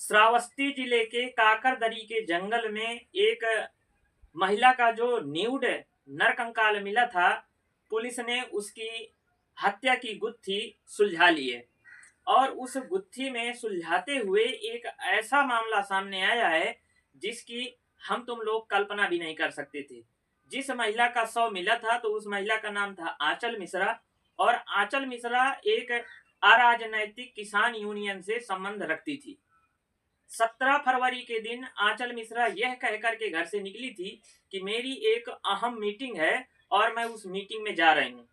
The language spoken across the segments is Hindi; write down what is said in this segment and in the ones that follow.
श्रावस्ती जिले के काकरदरी के जंगल में एक महिला का जो न्यूड नरकंकाल मिला था, पुलिस ने उसकी हत्या की गुत्थी सुलझा ली है। और उस गुत्थी में सुलझाते हुए एक ऐसा मामला सामने आया है जिसकी हम तुम लोग कल्पना भी नहीं कर सकते थे। जिस महिला का शव मिला था तो उस महिला का नाम था आंचल मिश्रा, और आंचल मिश्रा एक अराजनैतिक किसान यूनियन से संबंध रखती थी। 17 फरवरी के दिन आंचल मिश्रा यह कहकर के घर से निकली थी कि मेरी एक अहम मीटिंग है और मैं उस मीटिंग में जा रही हूँ।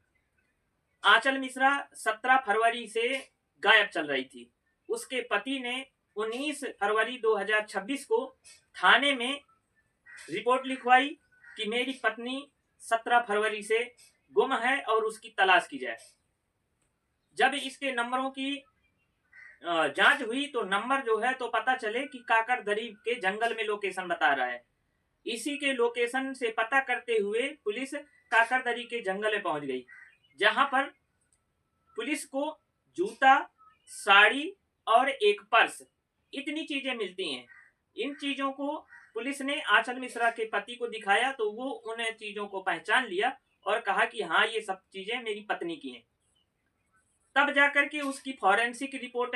आंचल मिश्रा 17 फरवरी से गायब चल रही थी। उसके पति ने 19 फरवरी 2026 को थाने में रिपोर्ट लिखवाई कि मेरी पत्नी 17 फरवरी से गुम है और उसकी तलाश की जाए। जब इसके नंबरों की जांच हुई तो नंबर जो है तो पता चले कि काकरदरी के जंगल में लोकेशन बता रहा है। इसी के लोकेशन से पता करते हुए पुलिस काकरदरी के जंगल में पहुंच गई, जहां पर पुलिस को जूता, साड़ी और एक पर्स, इतनी चीजें मिलती हैं। इन चीजों को पुलिस ने आंचल मिश्रा के पति को दिखाया तो वो उन चीजों को पहचान लिया और कहा कि हाँ, ये सब चीजें मेरी पत्नी की हैं। तब जाकर के उसकी फॉरेंसिक रिपोर्ट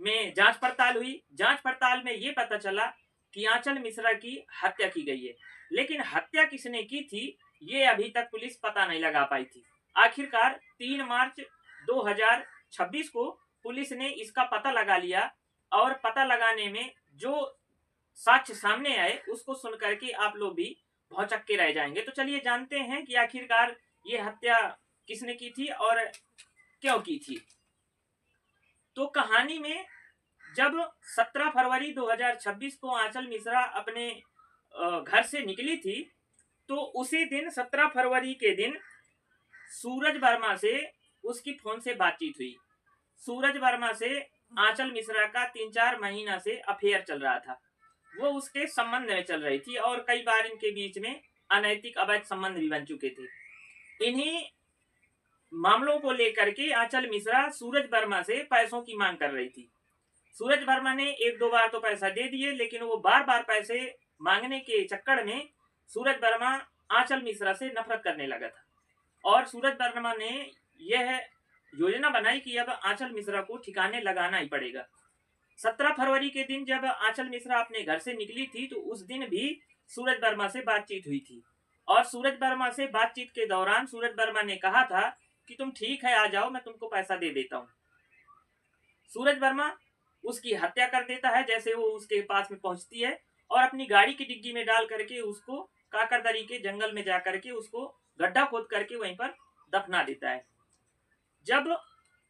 में जांच पड़ताल हुई। जांच पड़ताल में ये पता चला कि आंचल मिश्रा की हत्या की गई है, लेकिन हत्या किसने की थी ये अभी तक पुलिस पता नहीं लगा पाई थी। आखिरकार 3 मार्च 2026 को पुलिस ने इसका पता लगा लिया, और पता लगाने में जो साक्ष्य सामने आए उसको सुनकर के आप लोग भी भौचक्के के रह जाएंगे। तो चलिए जानते हैं कि आखिरकार ये हत्या किसने की थी और क्यों की थी। तो कहानी में जब 17 फरवरी 2026 को आंचल मिश्रा अपने घर से निकली थी तो उसी दिन 17 फरवरी के दिन सूरज वर्मा से उसकी फोन से बातचीत हुई। सूरज वर्मा से आंचल मिश्रा का 3-4 महीना से अफेयर चल रहा था। वो उसके संबंध में चल रही थी और कई बार इनके बीच में अनैतिक अवैध संबंध भी बन चुके थे। इन्हीं मामलों को लेकर के आंचल मिश्रा सूरज वर्मा से पैसों की मांग कर रही थी। सूरज वर्मा ने 1-2 बार तो पैसा दे दिए, लेकिन वो बार बार पैसे मांगने के चक्कर में सूरज वर्मा आंचल मिश्रा से नफरत करने लगा था, और सूरज वर्मा ने यह योजना बनाई कि अब आंचल मिश्रा को ठिकाने लगाना ही पड़ेगा। 17 फरवरी के दिन जब आंचल मिश्रा अपने घर से निकली थी तो उस दिन भी सूरज वर्मा से बातचीत हुई थी, और सूरज वर्मा से बातचीत के दौरान सूरज वर्मा ने कहा था कि तुम ठीक है, आ जाओ, मैं तुमको पैसा दे देता हूँ। सूरज वर्मा उसकी हत्या कर देता है जैसे वो उसके पास में पहुंचती है, और अपनी गाड़ी की डिग्गी में डाल करके उसको काकरदरी के जंगल में जा करके उसको गड्ढा खोद करके वहीं पर दफना देता है। जब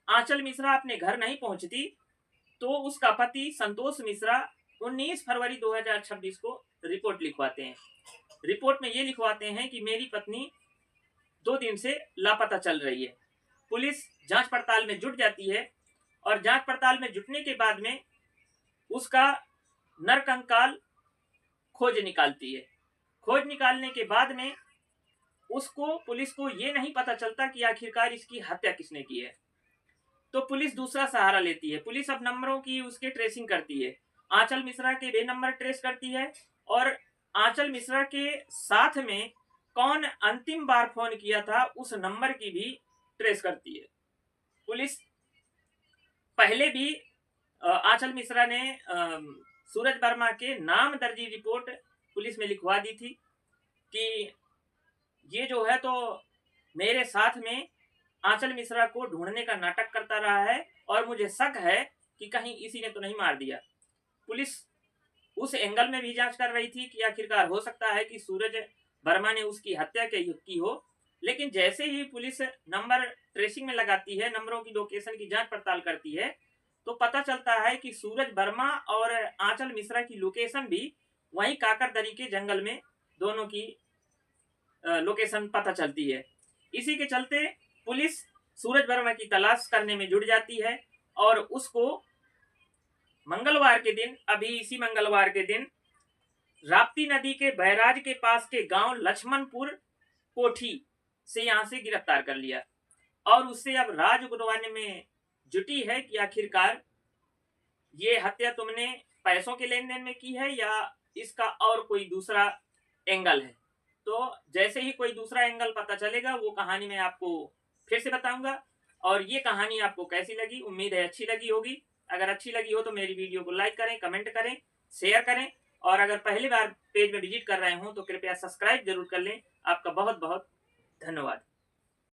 आंचल मिश्रा अपने घर नहीं पहुंचती तो उसका पति संतोष मिश्रा 19 फरवरी 2026 को रिपोर्ट लिखवाते हैं। रिपोर्ट में ये लिखवाते हैं कि मेरी पत्नी 2 दिन से लापता चल रही है। पुलिस जांच पड़ताल में जुट जाती है, और जांच पड़ताल में जुटने के बाद में उसका नरकंकाल खोज निकालती है। खोज निकालने के बाद में उसको पुलिस को ये नहीं पता चलता कि आखिरकार इसकी हत्या किसने की है। तो पुलिस दूसरा सहारा लेती है। पुलिस अब नंबरों की उसके ट्रेसिंग करती है। आंचल मिश्रा के वे नंबर ट्रेस करती है, और आंचल मिश्रा के साथ में कौन अंतिम बार फोन किया था उस नंबर की भी ट्रेस करती है। पुलिस पहले भी आंचल मिश्रा ने सूरज वर्मा के नाम दर्जी रिपोर्ट पुलिस में लिखवा दी थी कि ये जो है तो मेरे साथ में आंचल मिश्रा को ढूंढने का नाटक करता रहा है, और मुझे शक है कि कहीं इसी ने तो नहीं मार दिया। पुलिस उस एंगल में भी जांच कर रही थी कि आखिरकार हो सकता है कि सूरज वर्मा ने उसकी हत्या की हो। लेकिन जैसे ही पुलिस नंबर ट्रेसिंग में लगाती है, नंबरों की लोकेशन की जांच पड़ताल करती है, तो पता चलता है कि सूरज वर्मा और आंचल मिश्रा की लोकेशन भी वहीं काकरदरी के जंगल में दोनों की लोकेशन पता चलती है। इसी के चलते पुलिस सूरज वर्मा की तलाश करने में जुट जाती है, और उसको मंगलवार के दिन, अभी इसी मंगलवार के दिन, राप्ती नदी के बैराज के पास के गांव लक्ष्मणपुर कोठी से यहां से गिरफ्तार कर लिया, और उससे अब राज उगलवाने में जुटी है कि आखिरकार ये हत्या तुमने पैसों के लेन देन में की है या इसका और कोई दूसरा एंगल है। तो जैसे ही कोई दूसरा एंगल पता चलेगा वो कहानी मैं आपको फिर से बताऊंगा। और ये कहानी आपको कैसी लगी, उम्मीद है अच्छी लगी होगी। अगर अच्छी लगी हो तो मेरी वीडियो को लाइक करें, कमेंट करें, शेयर करें, और अगर पहली बार पेज में विजिट कर रहे हो तो कृपया सब्सक्राइब जरूर कर लें। आपका बहुत बहुत धन्यवाद।